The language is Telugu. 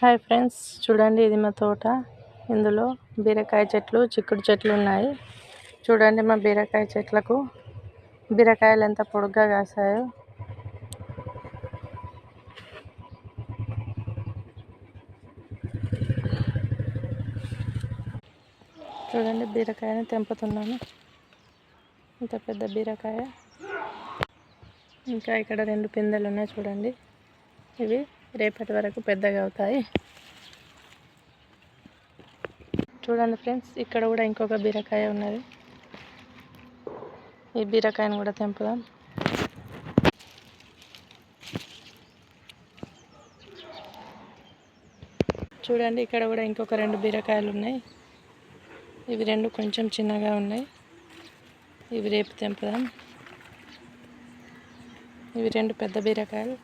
హాయ్ ఫ్రెండ్స్, చూడండి ఇది మా తోట. ఇందులో బీరకాయ చెట్లు, చిక్కుడు చెట్లు ఉన్నాయి. చూడండి మా బీరకాయ చెట్లకు బీరకాయలు ఎంత పొడుగ్గా కాసాయో. చూడండి బీరకాయని తెంపుతున్నాను. ఇంత పెద్ద బీరకాయ. ఇంకా ఇక్కడ 2 పిందెలు ఉన్నాయి చూడండి. ఇవి రేపటి వరకు పెద్దగా అవుతాయి. చూడండి ఫ్రెండ్స్, ఇక్కడ కూడా ఇంకొక బీరకాయ ఉన్నది. ఈ బీరకాయను కూడా తెంపుదాం. చూడండి ఇక్కడ కూడా ఇంకొక 2 బీరకాయలు ఉన్నాయి. ఇవి 2 కొంచెం చిన్నగా ఉన్నాయి. ఇవి రేపు తెంపుదాం. ఇవి 2 పెద్ద బీరకాయలు.